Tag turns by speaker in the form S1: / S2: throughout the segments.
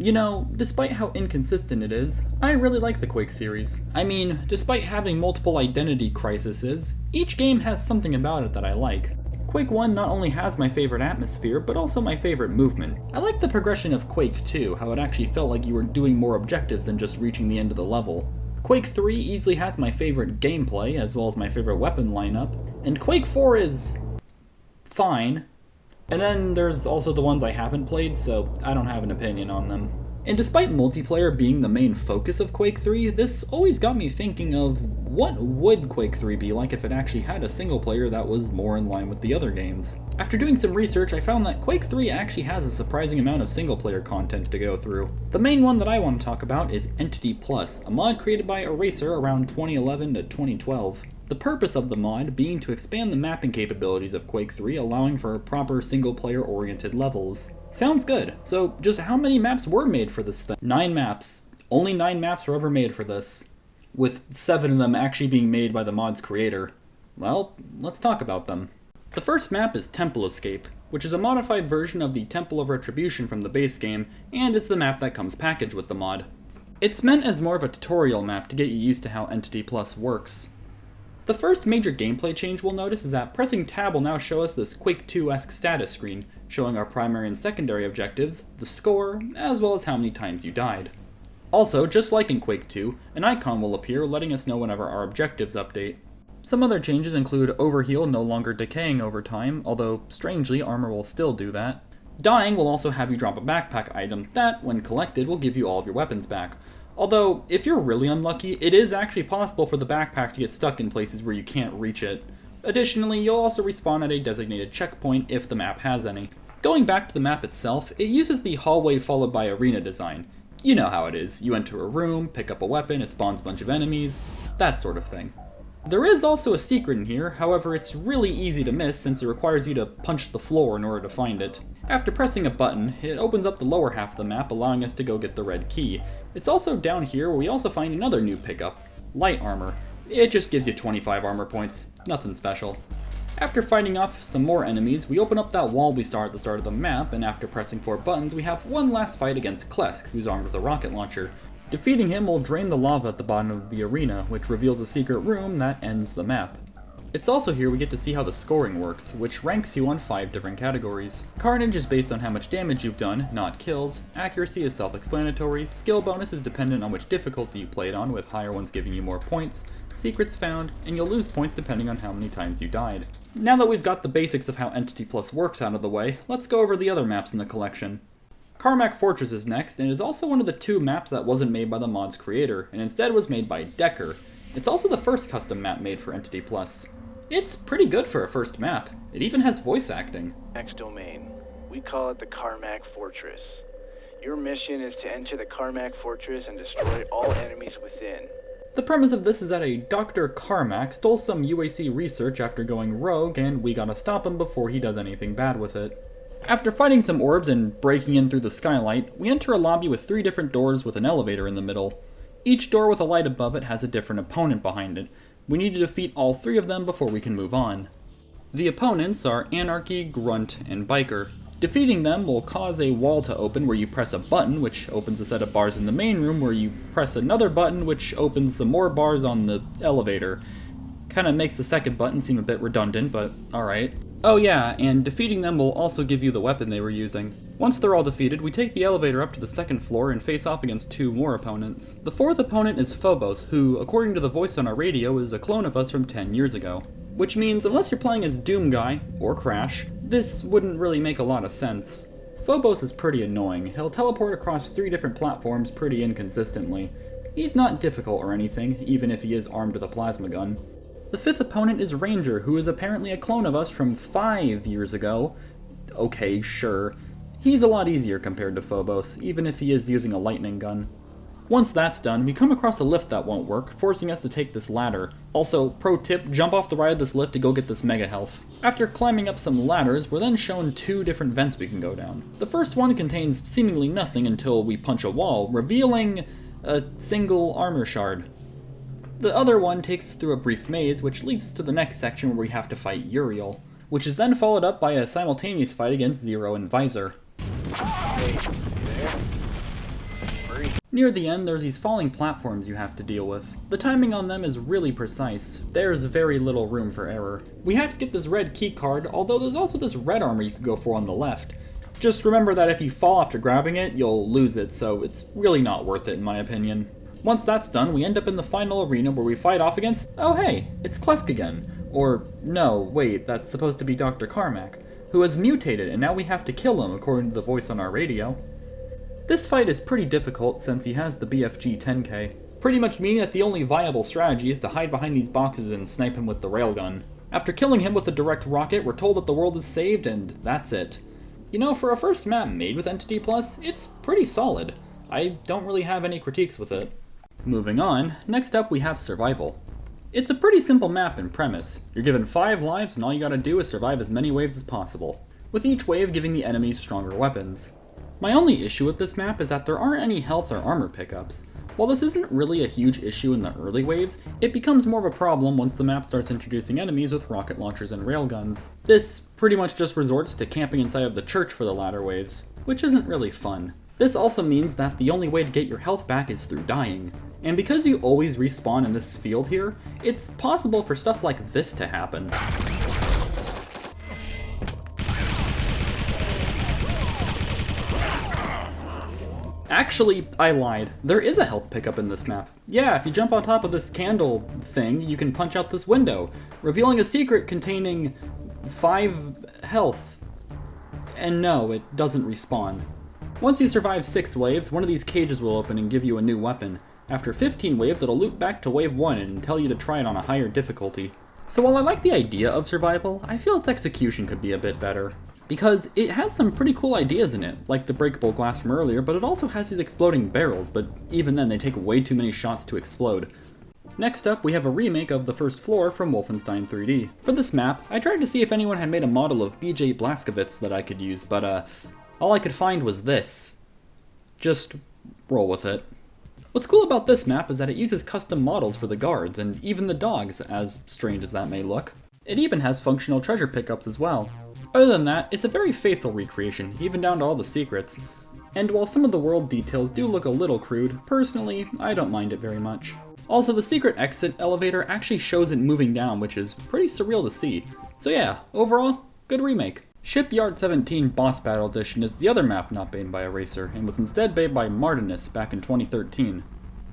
S1: You know, despite how inconsistent it is, I really like the Quake series. I mean, despite having multiple identity crises, each game has something about it that I like. Quake 1 not only has my favorite atmosphere, but also my favorite movement. I like the progression of Quake 2, how it actually felt like you were doing more objectives than just reaching the end of the level. Quake 3 easily has my favorite gameplay, as well as my favorite weapon lineup, and Quake 4 is fine. And then there's also the ones I haven't played, so I don't have an opinion on them. And despite multiplayer being the main focus of Quake 3, this always got me thinking of what would Quake 3 be like if it actually had a single player that was more in line with the other games. After doing some research, I found that Quake 3 actually has a surprising amount of single player content to go through. The main one that I want to talk about is Entity Plus, a mod created by Eraser around 2011 to 2012. The purpose of the mod being to expand the mapping capabilities of Quake 3, allowing for proper single-player oriented levels. Sounds good. So just how many maps were made for this thing? 9 maps. Only 9 maps were ever made for this, with 7 of them actually being made by the mod's creator. Well, let's talk about them. The first map is Temple Escape, which is a modified version of the Temple of Retribution from the base game, and it's the map that comes packaged with the mod. It's meant as more of a tutorial map to get you used to how Entity Plus works. The first major gameplay change we'll notice is that pressing tab will now show us this Quake 2-esque status screen, showing our primary and secondary objectives, the score, as well as how many times you died. Also, just like in Quake 2, an icon will appear letting us know whenever our objectives update. Some other changes include Overheal no longer decaying over time, although strangely armor will still do that. Dying will also have you drop a backpack item that, when collected, will give you all of your weapons back. Although, if you're really unlucky, it is actually possible for the backpack to get stuck in places where you can't reach it. Additionally, you'll also respawn at a designated checkpoint if the map has any. Going back to the map itself, it uses the hallway followed by arena design. You know how it is. You enter a room, pick up a weapon, it spawns a bunch of enemies, that sort of thing. There is also a secret in here, however it's really easy to miss since it requires you to punch the floor in order to find it. After pressing a button, it opens up the lower half of the map, allowing us to go get the red key. It's also down here where we also find another new pickup, light armor. It just gives you 25 armor points, nothing special. After fighting off some more enemies, we open up that wall we saw at the start of the map, and after pressing 4 buttons, we have one last fight against Klesk, who's armed with a rocket launcher. Defeating him will drain the lava at the bottom of the arena, which reveals a secret room that ends the map. It's also here we get to see how the scoring works, which ranks you on 5 different categories. Carnage is based on how much damage you've done, not kills. Accuracy is self-explanatory. Skill bonus is dependent on which difficulty you played on, with higher ones giving you more points. Secrets found, and you'll lose points depending on how many times you died. Now that we've got the basics of how Entity Plus works out of the way, let's go over the other maps in the collection. Carmack Fortress is next, and is also one of the 2 maps that wasn't made by the mod's creator, and instead was made by Decker. It's also the first custom map made for Entity Plus. It's pretty good for a first map. It even has voice acting.
S2: Next domain. We call it the Carmack Fortress. Your mission is to enter the Carmack Fortress and destroy all enemies within.
S1: The premise of this is that a Dr. Carmack stole some UAC research after going rogue, and we gotta stop him before he does anything bad with it. After fighting some orbs and breaking in through the skylight, we enter a lobby with 3 different doors with an elevator in the middle. Each door with a light above it has a different opponent behind it. We need to defeat all 3 of them before we can move on. The opponents are Anarchy, Grunt, and Biker. Defeating them will cause a wall to open where you press a button, which opens a set of bars in the main room, where you press another button, which opens some more bars on the elevator. Kinda makes the second button seem a bit redundant, but alright. Oh yeah, and defeating them will also give you the weapon they were using. Once they're all defeated, we take the elevator up to the 2nd floor and face off against 2 more opponents. The 4th opponent is Phobos, who, according to the voice on our radio, is a clone of us from 10 years ago. Which means, unless you're playing as Doom Guy, or Crash, this wouldn't really make a lot of sense. Phobos is pretty annoying. He'll teleport across 3 different platforms pretty inconsistently. He's not difficult or anything, even if he is armed with a plasma gun. The 5th opponent is Ranger, who is apparently a clone of us from 5 years ago. Okay, sure. He's a lot easier compared to Phobos, even if he is using a lightning gun. Once that's done, we come across a lift that won't work, forcing us to take this ladder. Also, pro tip, jump off the right of this lift to go get this mega health. After climbing up some ladders, we're then shown 2 different vents we can go down. The first one contains seemingly nothing until we punch a wall, revealing a single armor shard. The other one takes us through a brief maze, which leads us to the next section where we have to fight Uriel, which is then followed up by a simultaneous fight against Zero and Visor.
S2: Hey, you there?
S1: Near the end, there's these falling platforms you have to deal with. The timing on them is really precise. There's very little room for error. We have to get this red key card, although there's also this red armor you could go for on the left. Just remember that if you fall after grabbing it, you'll lose it, so it's really not worth it in my opinion. Once that's done, we end up in the final arena where we fight off against, oh hey, it's Klesk again. Or, no, wait, that's supposed to be Dr. Carmack, who has mutated and now we have to kill him according to the voice on our radio. This fight is pretty difficult since he has the BFG 10K, pretty much meaning that the only viable strategy is to hide behind these boxes and snipe him with the railgun. After killing him with a direct rocket, we're told that the world is saved and that's it. You know, for a first map made with Entity Plus, it's pretty solid. I don't really have any critiques with it. Moving on, next up we have Survival. It's a pretty simple map in premise. You're given 5 lives and all you gotta do is survive as many waves as possible, with each wave giving the enemies stronger weapons. My only issue with this map is that there aren't any health or armor pickups. While this isn't really a huge issue in the early waves, it becomes more of a problem once the map starts introducing enemies with rocket launchers and railguns. This pretty much just resorts to camping inside of the church for the latter waves, which isn't really fun. This also means that the only way to get your health back is through dying. And because you always respawn in this field here, it's possible for stuff like this to happen. Actually, I lied. There is a health pickup in this map. Yeah, if you jump on top of this candle thing, you can punch out this window, revealing a secret containing 5 health. And no, it doesn't respawn. Once you survive 6 waves, one of these cages will open and give you a new weapon. After 15 waves, it'll loop back to wave 1 and tell you to try it on a higher difficulty. So while I like the idea of Survival, I feel its execution could be a bit better. Because it has some pretty cool ideas in it, like the breakable glass from earlier, but it also has these exploding barrels, but even then they take way too many shots to explode. Next up, we have a remake of the first floor from Wolfenstein 3D. For this map, I tried to see if anyone had made a model of BJ Blazkowicz that I could use, but all I could find was this. Just roll with it. What's cool about this map is that it uses custom models for the guards, and even the dogs, as strange as that may look. It even has functional treasure pickups as well. Other than that, it's a very faithful recreation, even down to all the secrets. And while some of the world details do look a little crude, personally, I don't mind it very much. Also, the secret exit elevator actually shows it moving down, which is pretty surreal to see. So yeah, overall, good remake. Shipyard 17 Boss Battle Edition is the other map not made by a racer, and was instead made by Martinus back in 2013.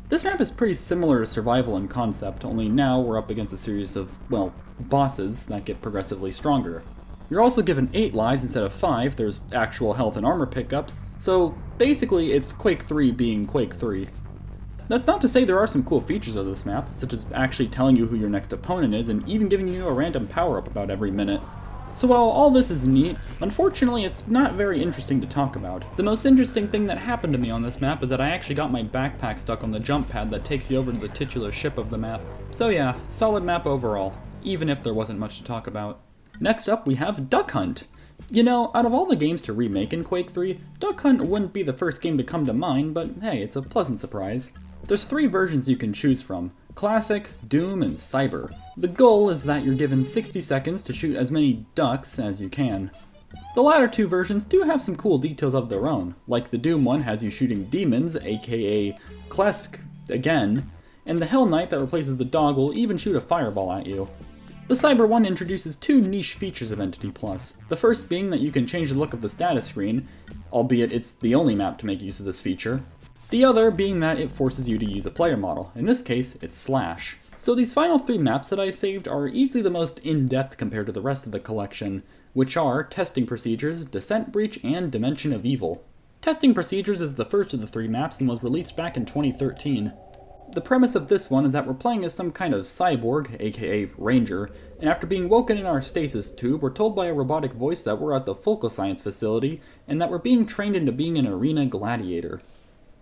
S1: This map is pretty similar to Survival in concept, only now we're up against a series of, well, bosses that get progressively stronger. You're also given 8 lives instead of 5, there's actual health and armor pickups, so basically it's Quake 3 being Quake 3. That's not to say there are some cool features of this map, such as actually telling you who your next opponent is and even giving you a random power-up about every minute. So while all this is neat, unfortunately it's not very interesting to talk about. The most interesting thing that happened to me on this map is that I actually got my backpack stuck on the jump pad that takes you over to the titular ship of the map. So yeah, solid map overall, even if there wasn't much to talk about. Next up, we have Duck Hunt. You know, out of all the games to remake in Quake 3, Duck Hunt wouldn't be the first game to come to mind, but hey, it's a pleasant surprise. There's 3 versions you can choose from: Classic, Doom, and Cyber. The goal is that you're given 60 seconds to shoot as many ducks as you can. The latter 2 versions do have some cool details of their own, like the Doom one has you shooting demons, aka Klesk again, and the Hell Knight that replaces the dog will even shoot a fireball at you. The Cyber one introduces 2 niche features of Entity Plus, the first being that you can change the look of the status screen, albeit it's the only map to make use of this feature. The other being that it forces you to use a player model, in this case it's Slash. So these final 3 maps that I saved are easily the most in-depth compared to the rest of the collection, which are Testing Procedures, Dissent Breach, and Dimension of Evil. Testing Procedures is the first of the 3 maps and was released back in 2013. The premise of this one is that we're playing as some kind of cyborg, aka Ranger, and after being woken in our stasis tube, we're told by a robotic voice that we're at the Focal Science facility, and that we're being trained into being an arena gladiator.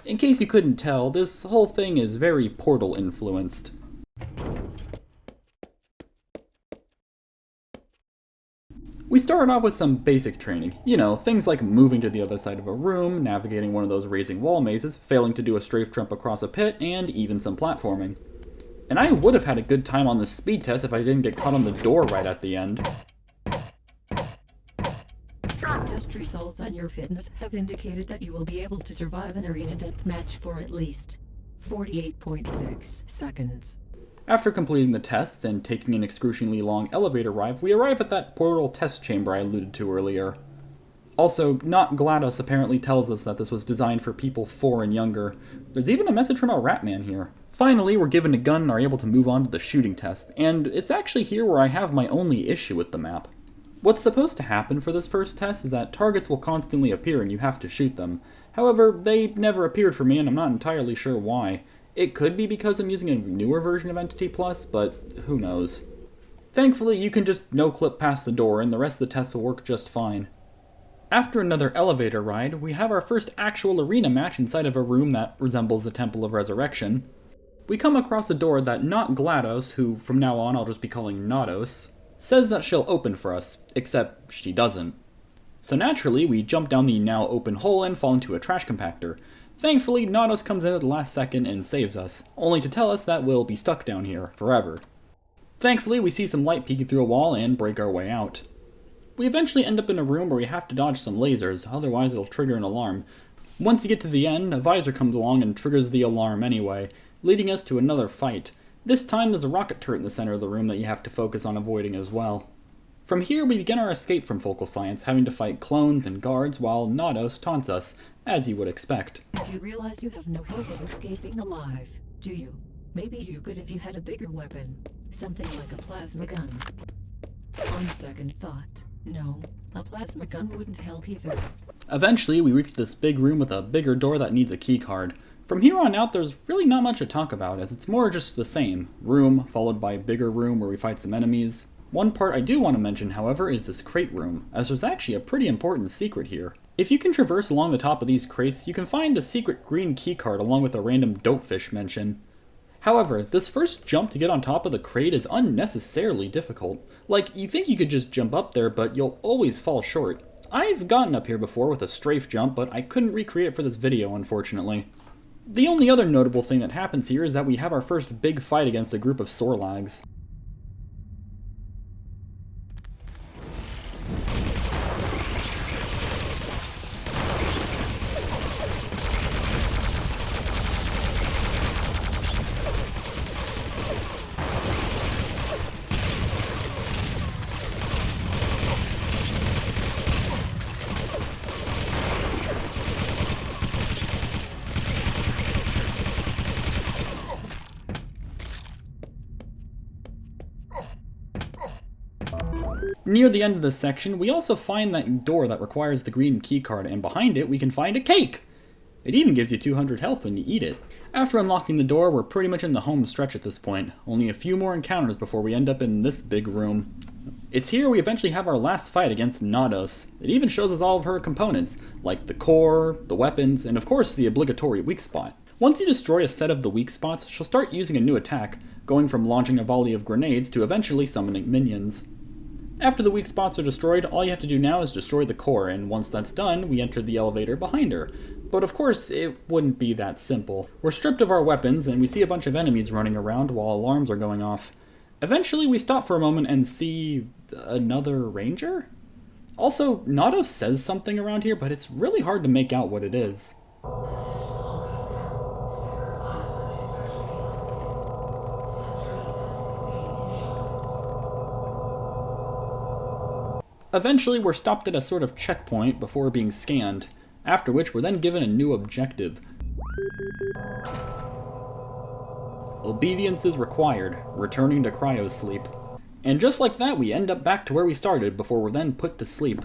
S1: In case you couldn't tell, this whole thing is very Portal influenced. We started off with some basic training, you know, things like moving to the other side of a room, navigating one of those raising wall mazes, failing to do a strafe jump across a pit, and even some platforming. And I would have had a good time on this speed test if I didn't get caught on the door right at the end.
S3: Test results on your fitness have indicated that you will be able to survive an arena deathmatch for at least 48.6 seconds.
S1: After completing the tests and taking an excruciatingly long elevator ride, we arrive at that portal test chamber I alluded to earlier. Also, not GLaDOS apparently tells us that this was designed for people 4 and younger. There's even a message from our Ratman here. Finally, we're given a gun and are able to move on to the shooting test, and it's actually here where I have my only issue with the map. What's supposed to happen for this first test is that targets will constantly appear and you have to shoot them. However, they never appeared for me and I'm not entirely sure why. It could be because I'm using a newer version of Entity Plus, but who knows. Thankfully, you can just no-clip past the door and the rest of the tests will work just fine. After another elevator ride, we have our first actual arena match inside of a room that resembles the Temple of Resurrection. We come across a door that not GLaDOS, who from now on I'll just be calling Nados, says that she'll open for us, except she doesn't. So naturally, we jump down the now open hole and fall into a trash compactor. Thankfully, Nados comes in at the last second and saves us, only to tell us that we'll be stuck down here forever. Thankfully, we see some light peeking through a wall and break our way out. We eventually end up in a room where we have to dodge some lasers, otherwise it'll trigger an alarm. Once you get to the end, a visor comes along and triggers the alarm anyway, leading us to another fight. This time there's a rocket turret in the center of the room that you have to focus on avoiding as well. From here we begin our escape from Focal Science, having to fight clones and guards while Nados taunts us, as you would expect.
S3: Do you realize you have no hope of escaping alive, do you? Maybe you could if you had a bigger weapon, something like a plasma gun. On second thought, no, a plasma gun wouldn't help either.
S1: Eventually we reach this big room with a bigger door that needs a keycard. From here on out there's really not much to talk about, as it's more just the same. Room, followed by bigger room where we fight some enemies. One part I do want to mention, however, is this crate room, as there's actually a pretty important secret here. If you can traverse along the top of these crates, you can find a secret green keycard along with a random dopefish mention. However, this first jump to get on top of the crate is unnecessarily difficult. Like, you think you could just jump up there, but you'll always fall short. I've gotten up here before with a strafe jump, but I couldn't recreate it for this video, unfortunately. The only other notable thing that happens here is that we have our first big fight against a group of Sorlags. Near the end of this section, we also find that door that requires the green keycard, and behind it we can find a cake! It even gives you 200 health when you eat it. After unlocking the door, we're pretty much in the home stretch at this point. Only a few more encounters before we end up in this big room. It's here we eventually have our last fight against Nados. It even shows us all of her components, like the core, the weapons, and of course the obligatory weak spot. Once you destroy a set of the weak spots, she'll start using a new attack, going from launching a volley of grenades to eventually summoning minions. After the weak spots are destroyed, all you have to do now is destroy the core, and once that's done, we enter the elevator behind her. But of course, it wouldn't be that simple. We're stripped of our weapons, and we see a bunch of enemies running around while alarms are going off. Eventually, we stop for a moment and see another ranger? Also, Nados says something around here, but it's really hard to make out what it is. Eventually, we're stopped at a sort of checkpoint before being scanned, after which we're then given a new objective. Obedience is required, returning to cryosleep. And just like that, we end up back to where we started before we're then put to sleep.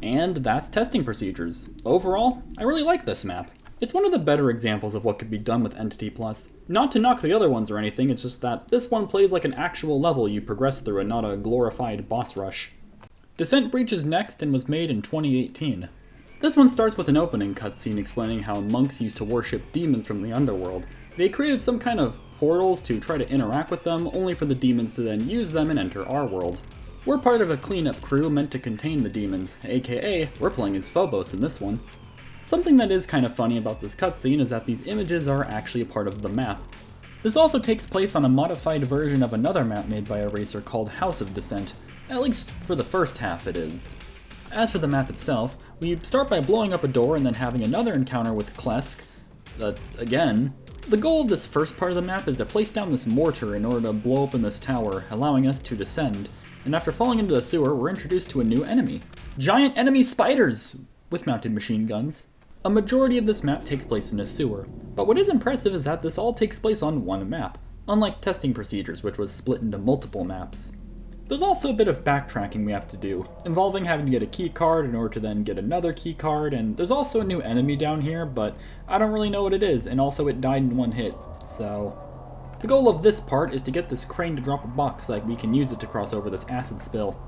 S1: And that's testing procedures. Overall, I really like this map. It's one of the better examples of what could be done with Entity Plus. Not to knock the other ones or anything, it's just that this one plays like an actual level you progress through and not a glorified boss rush. Dissent Breach is next and was made in 2018. This one starts with an opening cutscene explaining how monks used to worship demons from the underworld. They created some kind of portals to try to interact with them, only for the demons to then use them and enter our world. We're part of a cleanup crew meant to contain the demons, aka we're playing as Phobos in this one. Something that is kind of funny about this cutscene is that these images are actually a part of the map. This also takes place on a modified version of another map made by a racer called House of Dissent. At least for the first half it is. As for the map itself, we start by blowing up a door and then having another encounter with Klesk, again. The goal of this first part of the map is to place down this mortar in order to blow open this tower, allowing us to descend. And after falling into the sewer, we're introduced to a new enemy. Giant enemy spiders! With mounted machine guns. A majority of this map takes place in a sewer, but what is impressive is that this all takes place on one map, unlike testing procedures, which was split into multiple maps. There's also a bit of backtracking we have to do, involving having to get a key card in order to then get another key card, and there's also a new enemy down here, but I don't really know what it is, and also it died in one hit, so... The goal of this part is to get this crane to drop a box so that we can use it to cross over this acid spill.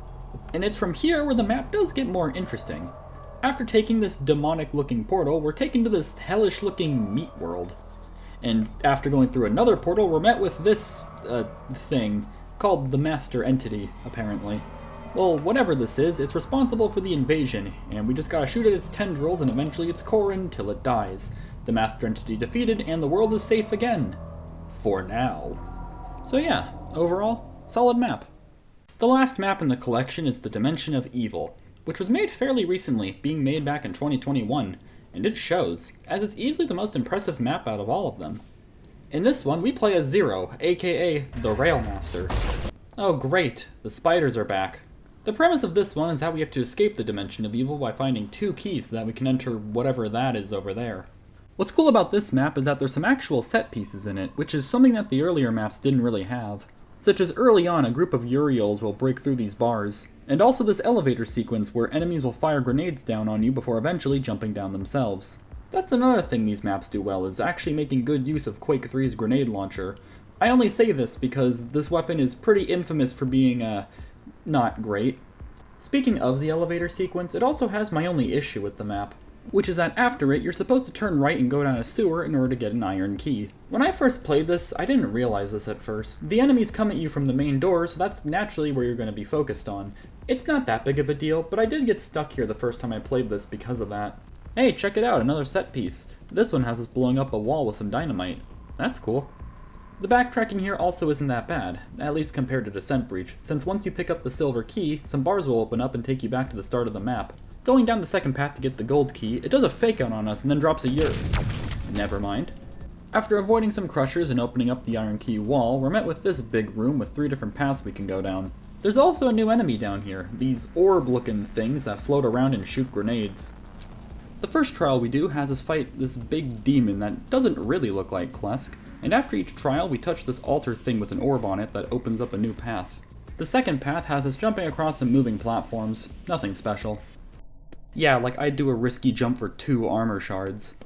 S1: And it's from here where the map does get more interesting. After taking this demonic-looking portal, we're taken to this hellish-looking meat world. And after going through another portal, we're met with this, thing, called the Master Entity, apparently. Well, whatever this is, it's responsible for the invasion, and we just gotta shoot at its tendrils and eventually its core until it dies. The Master Entity defeated, and the world is safe again. For now. So yeah, overall, solid map. The last map in the collection is the Dimension of Evil, which was made fairly recently, being made back in 2021, and it shows, as it's easily the most impressive map out of all of them. In this one, we play as Zero, aka the Railmaster. Oh great, the spiders are back. The premise of this one is that we have to escape the Dimension of Evil by finding 2 keys so that we can enter whatever that is over there. What's cool about this map is that there's some actual set pieces in it, which is something that the earlier maps didn't really have. Such as early on, a group of Uriels will break through these bars, and also this elevator sequence where enemies will fire grenades down on you before eventually jumping down themselves. That's another thing these maps do well, is actually making good use of Quake 3's grenade launcher. I only say this because this weapon is pretty infamous for being, not great. Speaking of the elevator sequence, it also has my only issue with the map, which is that after it, you're supposed to turn right and go down a sewer in order to get an iron key. When I first played this, I didn't realize this at first. The enemies come at you from the main door, so that's naturally where you're going to be focused on. It's not that big of a deal, but I did get stuck here the first time I played this because of that. Hey, check it out, another set piece. This one has us blowing up a wall with some dynamite. That's cool. The backtracking here also isn't that bad, at least compared to Dissent Breach, since once you pick up the silver key, some bars will open up and take you back to the start of the map. Going down the second path to get the gold key, it does a fake out on us and then drops a Never mind. After avoiding some crushers and opening up the iron key wall, we're met with this big room with 3 different paths we can go down. There's also a new enemy down here, these orb-looking things that float around and shoot grenades. The first trial we do has us fight this big demon that doesn't really look like Klesk, and after each trial we touch this altar thing with an orb on it that opens up a new path. The second path has us jumping across some moving platforms, nothing special. Yeah, like I'd do a risky jump for 2 armor shards.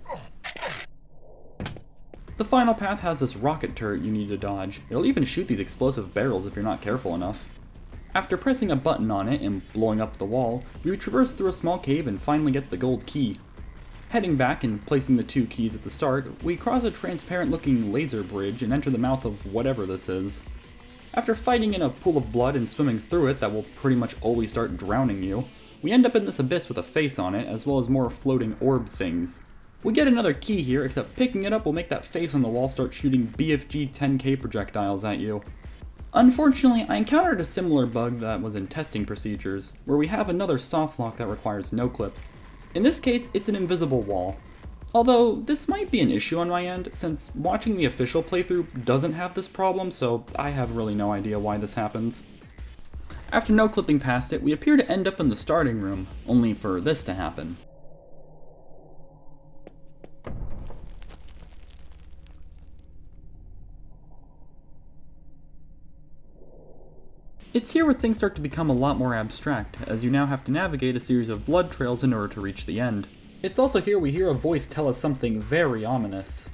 S1: The final path has this rocket turret you need to dodge. It'll even shoot these explosive barrels if you're not careful enough. After pressing a button on it and blowing up the wall, we traverse through a small cave and finally get the gold key. Heading back and placing the 2 keys at the start, we cross a transparent looking laser bridge and enter the mouth of whatever this is. After fighting in a pool of blood and swimming through it that will pretty much always start drowning you, we end up in this abyss with a face on it, as well as more floating orb things. We get another key here, except picking it up will make that face on the wall start shooting BFG 10K projectiles at you. Unfortunately, I encountered a similar bug that was in testing procedures, where we have another softlock that requires no-clip. In this case, it's an invisible wall. Although, this might be an issue on my end, since watching the official playthrough doesn't have this problem, so I have really no idea why this happens. After no-clipping past it, we appear to end up in the starting room, only for this to happen. It's here where things start to become a lot more abstract, as you now have to navigate a series of blood trails in order to reach the end. It's also here we hear a voice tell us something very ominous.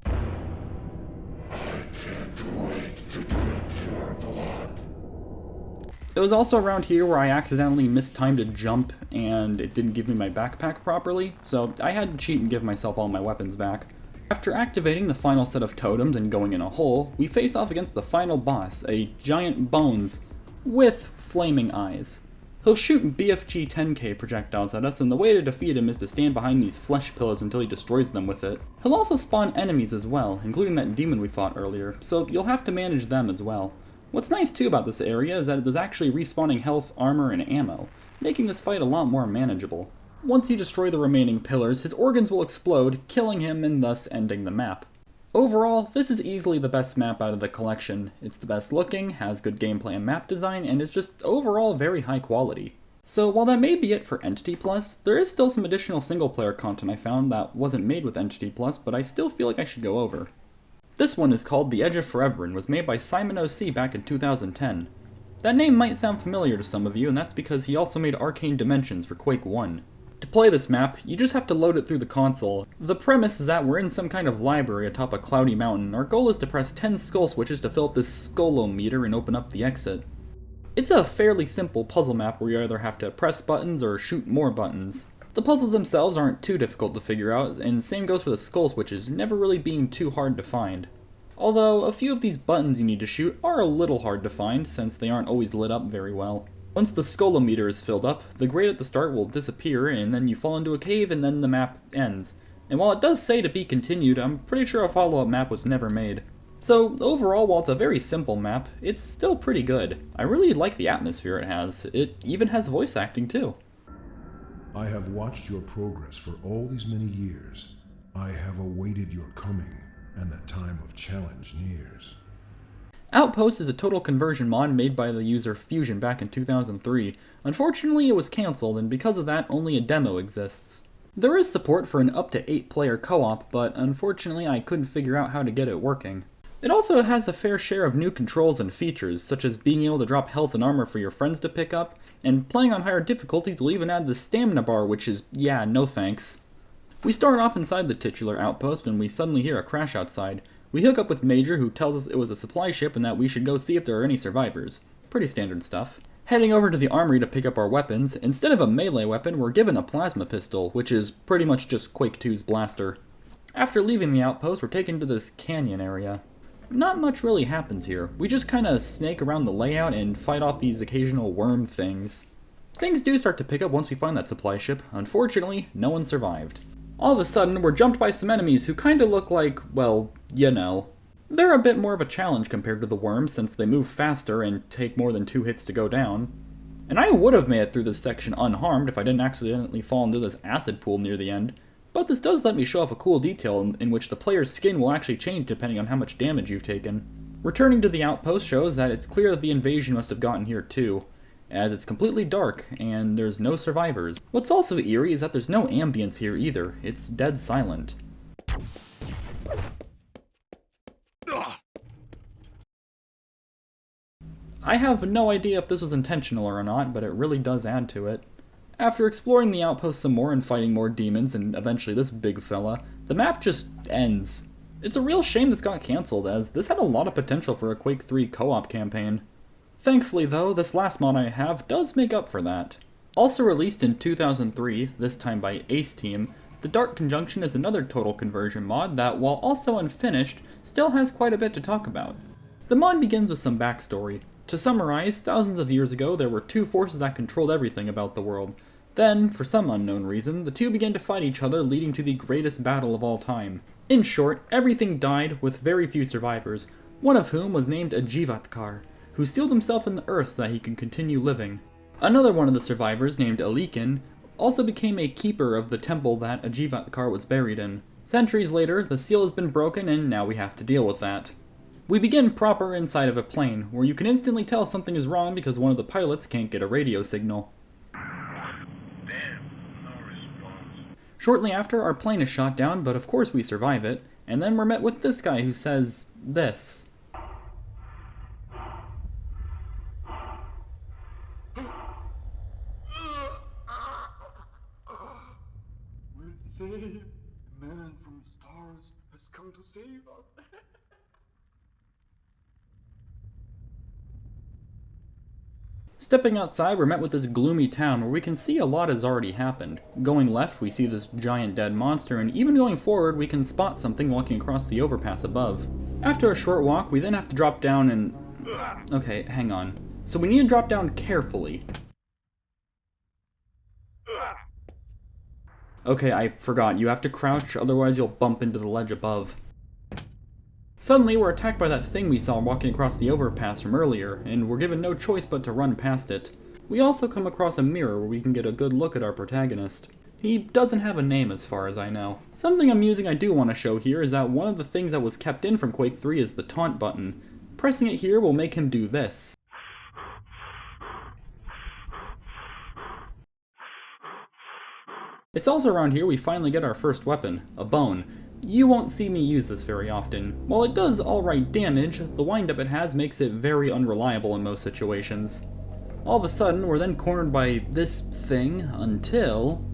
S4: I can't wait to drink your blood.
S1: It was also around here where I accidentally mistimed a jump and it didn't give me my backpack properly, so I had to cheat and give myself all my weapons back. After activating the final set of totems and going in a hole, we face off against the final boss, a giant bones with flaming eyes. He'll shoot BFG 10K projectiles at us, and the way to defeat him is to stand behind these flesh pillows until he destroys them with it. He'll also spawn enemies as well, including that demon we fought earlier, so you'll have to manage them as well. What's nice too about this area is that there's actually respawning health, armor, and ammo. making this fight a lot more manageable. Once you destroy the remaining pillars, his organs will explode, killing him and thus ending the map. Overall, this is easily the best map out of the collection. It's the best looking, has good gameplay and map design, and is just overall very high quality. So while that may be it for Entity Plus, there is still some additional single-player content I found that wasn't made with Entity Plus, but I still feel like I should go over. This one is called The Edge of Forever and was made by Simon O.C. back in 2010. That name might sound familiar to some of you, and that's because he also made Arcane Dimensions for Quake 1. To play this map, you just have to load it through the console. The premise is that we're in some kind of library atop a cloudy mountain. Our goal is to press 10 skull switches to fill up this skull-o-meter and open up the exit. It's a fairly simple puzzle map where you either have to press buttons or shoot more buttons. The puzzles themselves aren't too difficult to figure out, and same goes for the skull switches, never really being too hard to find. Although, a few of these buttons you need to shoot are a little hard to find, since they aren't always lit up very well. Once the skull-o-meter is filled up, the grate at the start will disappear, and then you fall into a cave, and then the map ends. And while it does say to be continued, I'm pretty sure a follow-up map was never made. So, overall, while it's a very simple map, it's still pretty good. I really like the atmosphere it has. It even has voice acting, too.
S4: I have watched your progress for all these many years. I have awaited your coming, and the time of challenge nears.
S1: Outpost is a total conversion mod made by the user Fusion back in 2003. Unfortunately, it was cancelled, and because of that, only a demo exists. There is support for an up to 8-player co-op, but unfortunately I couldn't figure out how to get it working. It also has a fair share of new controls and features, such as being able to drop health and armor for your friends to pick up, and playing on higher difficulties will even add the stamina bar, which is, yeah, no thanks. We start off inside the titular outpost and we suddenly hear a crash outside. We hook up with Major, who tells us it was a supply ship and that we should go see if there are any survivors. Pretty standard stuff. Heading over to the armory to pick up our weapons, instead of a melee weapon, we're given a plasma pistol, which is pretty much just Quake 2's blaster. After leaving the outpost, we're taken to this canyon area. Not much really happens here. We just kinda snake around the layout and fight off these occasional worm things. Things do start to pick up once we find that supply ship. Unfortunately, no one survived. All of a sudden, we're jumped by some enemies who kinda look like, well, you know. They're a bit more of a challenge compared to the worms since they move faster and take more than 2 hits to go down. And I would have made it through this section unharmed if I didn't accidentally fall into this acid pool near the end. But this does let me show off a cool detail in which the player's skin will actually change depending on how much damage you've taken. Returning to the outpost shows that it's clear that the invasion must have gotten here too, as it's completely dark and there's no survivors. What's also eerie is that there's no ambience here either. It's dead silent. I have no idea if this was intentional or not, but it really does add to it. After exploring the outpost some more and fighting more demons and eventually this big fella, the map just ends. It's a real shame this got cancelled, as this had a lot of potential for a Quake 3 co-op campaign. Thankfully though, this last mod I have does make up for that. Also released in 2003, this time by Ace Team, the Dark Conjunction is another total conversion mod that, while also unfinished, still has quite a bit to talk about. The mod begins with some backstory. To summarize, thousands of years ago there were 2 forces that controlled everything about the world. Then, for some unknown reason, the 2 began to fight each other, leading to the greatest battle of all time. In short, everything died with very few survivors, one of whom was named a Jivatkar, who sealed himself in the earth so that he could continue living. Another one of the survivors, named Alikin, also became a keeper of the temple that a Jivatkar was buried in. Centuries later, the seal has been broken and now we have to deal with that. We begin proper inside of a plane, where you can instantly tell something is wrong because one of the pilots can't get a radio signal.
S5: Damn, no response.
S1: Shortly after, our plane is shot down, but of course we survive it, and then we're met with this guy who says this.
S6: We're saved. A man from the stars has come to save us.
S1: Stepping outside, we're met with this gloomy town where we can see a lot has already happened. Going left, we see this giant dead monster, and even going forward, we can spot something walking across the overpass above. After a short walk, we then have to drop down and... Okay, hang on. So we need to drop down carefully. Okay, I forgot. You have to crouch, otherwise you'll bump into the ledge above. Suddenly, we're attacked by that thing we saw walking across the overpass from earlier, and we're given no choice but to run past it. We also come across a mirror where we can get a good look at our protagonist. He doesn't have a name as far as I know. Something amusing I do want to show here is that one of the things that was kept in from Quake 3 is the taunt button. Pressing it here will make him do this. It's also around here we finally get our first weapon, a bone. You won't see me use this very often. While it does alright damage, the windup it has makes it very unreliable in most situations. All of a sudden, we're then cornered by this thing until...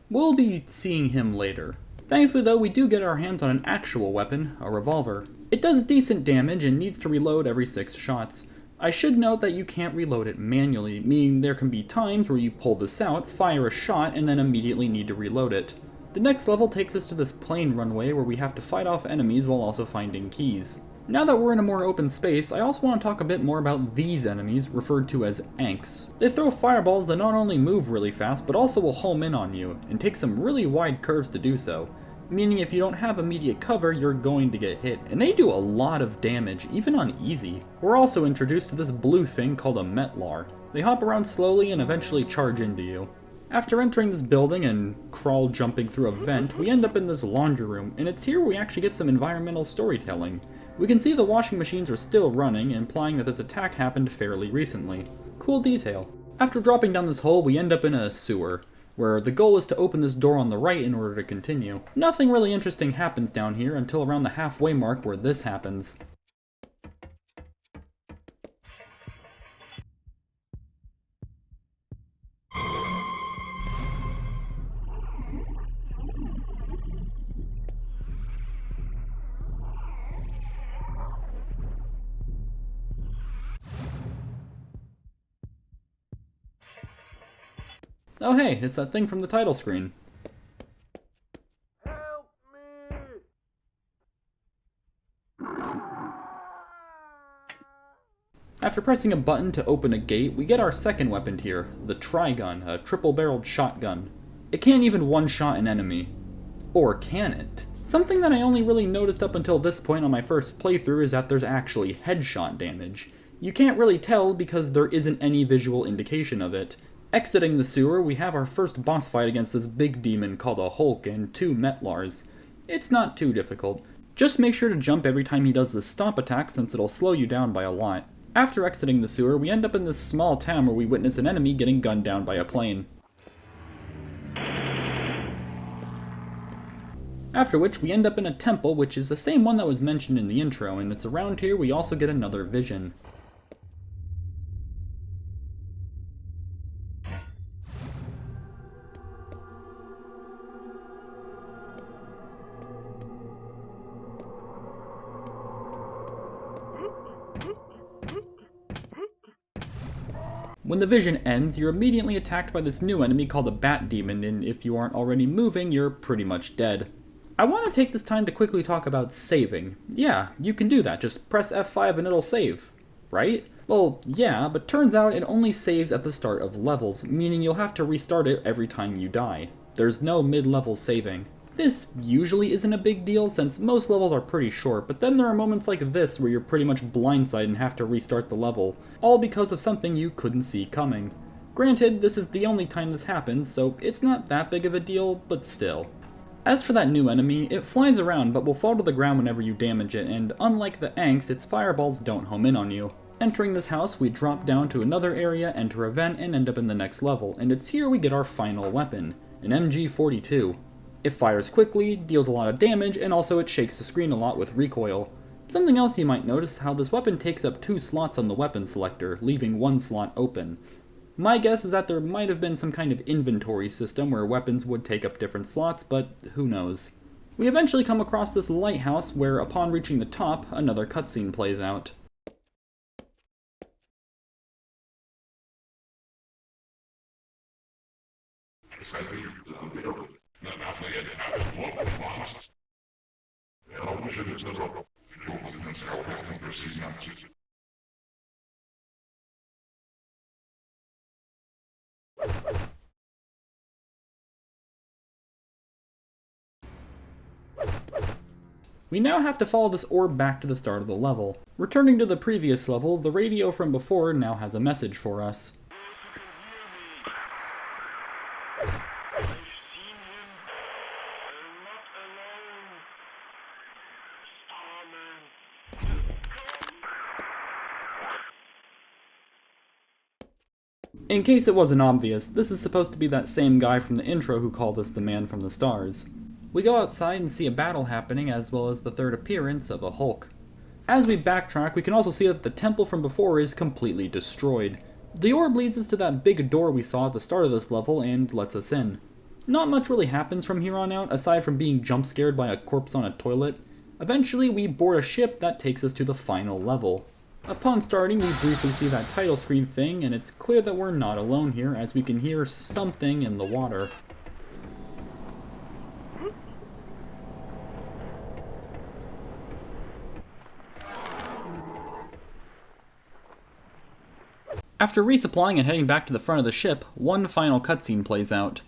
S1: We'll be seeing him later. Thankfully though, we do get our hands on an actual weapon, a revolver. It does decent damage and needs to reload every 6 shots. I should note that you can't reload it manually, meaning there can be times where you pull this out, fire a shot, and then immediately need to reload it. The next level takes us to this plane runway where we have to fight off enemies while also finding keys. Now that we're in a more open space, I also want to talk a bit more about these enemies, referred to as Anks. They throw fireballs that not only move really fast, but also will home in on you, and take some really wide curves to do so. Meaning if you don't have immediate cover, you're going to get hit, and they do a lot of damage, even on easy. We're also introduced to this blue thing called a Metlar. They hop around slowly and eventually charge into you. After entering this building and crawl jumping through a vent, we end up in this laundry room, and it's here we actually get some environmental storytelling. We can see the washing machines are still running, implying that this attack happened fairly recently. Cool detail. After dropping down this hole, we end up in a sewer, where the goal is to open this door on the right in order to continue. Nothing really interesting happens down here until around the halfway mark where this happens. Oh hey, it's that thing from the title screen.
S5: Help me!
S1: After pressing a button to open a gate, we get our second weapon here, the Trigun, a triple-barreled shotgun. It can't even one-shot an enemy. Or can it? Something that I only really noticed up until this point on my first playthrough is that there's actually headshot damage. You can't really tell because there isn't any visual indication of it. Exiting the sewer, we have our first boss fight against this big demon called a Hulk and 2 Metlars. It's not too difficult. Just make sure to jump every time he does this stomp attack since it'll slow you down by a lot. After exiting the sewer, we end up in this small town where we witness an enemy getting gunned down by a plane. After which, we end up in a temple, which is the same one that was mentioned in the intro, and it's around here we also get another vision. When the vision ends, you're immediately attacked by this new enemy called a Bat Demon, and if you aren't already moving, you're pretty much dead. I want to take this time to quickly talk about saving. Yeah, you can do that, just press F5 and it'll save. Right? Well, yeah, but turns out it only saves at the start of levels, meaning you'll have to restart it every time you die. There's no mid-level saving. This usually isn't a big deal since most levels are pretty short, but then there are moments like this where you're pretty much blindsided and have to restart the level, all because of something you couldn't see coming. Granted, this is the only time this happens, so it's not that big of a deal, but still. As for that new enemy, it flies around but will fall to the ground whenever you damage it, and unlike the Anks, its fireballs don't home in on you. Entering this house, we drop down to another area, enter a vent, and end up in the next level, and it's here we get our final weapon, an MG42. It fires quickly, deals a lot of damage, and also it shakes the screen a lot with recoil. Something else you might notice is how this weapon takes up 2 slots on the weapon selector, leaving 1 slot open. My guess is that there might have been some kind of inventory system where weapons would take up different slots, but who knows. We eventually come across this lighthouse where, upon reaching the top, another cutscene plays out. We now have to follow this orb back to the start of the level. Returning to the previous level, the radio from before now has a message for us. In case it wasn't obvious, this is supposed to be that same guy from the intro who called us the Man from the Stars. We go outside and see a battle happening, as well as the third appearance of a Hulk. As we backtrack, we can also see that the temple from before is completely destroyed. The orb leads us to that big door we saw at the start of this level and lets us in. Not much really happens from here on out, aside from being jump scared by a corpse on a toilet. Eventually, we board a ship that takes us to the final level. Upon starting, we briefly see that title screen thing, and it's clear that we're not alone here, as we can hear something in the water. After resupplying and heading back to the front of the ship, one final cutscene plays out.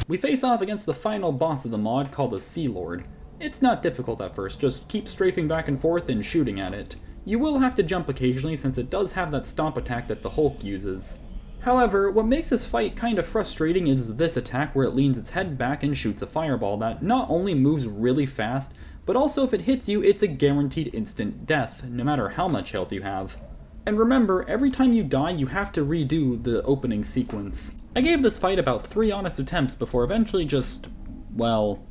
S1: We face off against the final boss of the mod, called the Sea Lord. It's not difficult at first, just keep strafing back and forth and shooting at it. You will have to jump occasionally since it does have that stomp attack that the Hulk uses. However, what makes this fight kinda frustrating is this attack where it leans its head back and shoots a fireball that not only moves really fast, but also if it hits you, it's a guaranteed instant death, no matter how much health you have. And remember, every time you die, you have to redo the opening sequence. I gave this fight about 3 honest attempts before eventually just, well...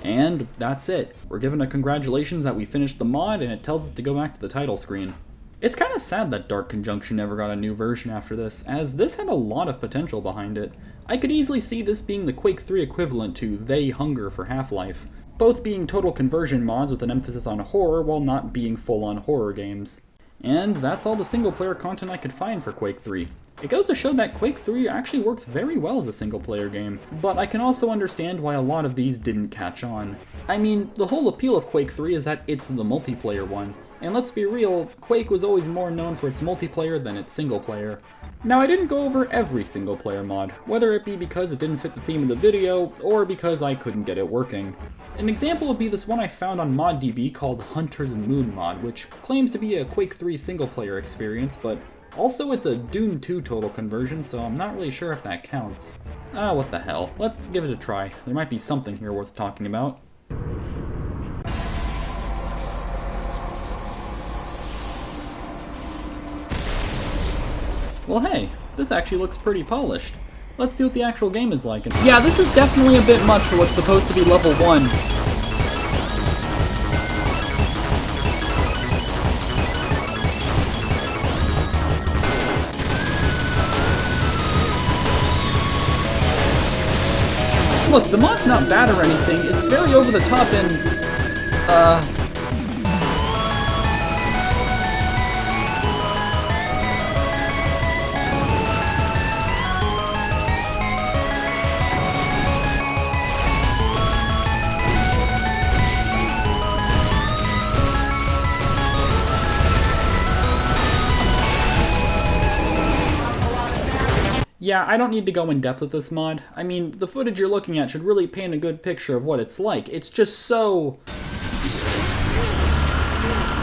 S1: And that's it. We're given a congratulations that we finished the mod, and it tells us to go back to the title screen. It's kinda sad that Dark Conjunction never got a new version after this, as this had a lot of potential behind it. I could easily see this being the Quake 3 equivalent to They Hunger for Half-Life, both being total conversion mods with an emphasis on horror while not being full-on horror games. And that's all the single-player content I could find for Quake 3. It goes to show that Quake 3 actually works very well as a single-player game, but I can also understand why a lot of these didn't catch on. I mean, the whole appeal of Quake 3 is that it's the multiplayer one, and let's be real, Quake was always more known for its multiplayer than its single-player. Now, I didn't go over every single-player mod, whether it be because it didn't fit the theme of the video, or because I couldn't get it working. An example would be this one I found on ModDB called Hunter's Moon mod, which claims to be a Quake 3 single-player experience, but also it's a Doom 2 total conversion, so I'm not really sure if that counts. Ah, what the hell. Let's give it a try. There might be something here worth talking about. Well hey, this actually looks pretty polished. Let's see what the actual game is like. Yeah, this is definitely a bit much for what's supposed to be level 1. Look, the mod's not bad or anything, it's very over the top and, yeah, I don't need to go in depth with this mod. I mean, the footage you're looking at should really paint a good picture of what it's like. It's just so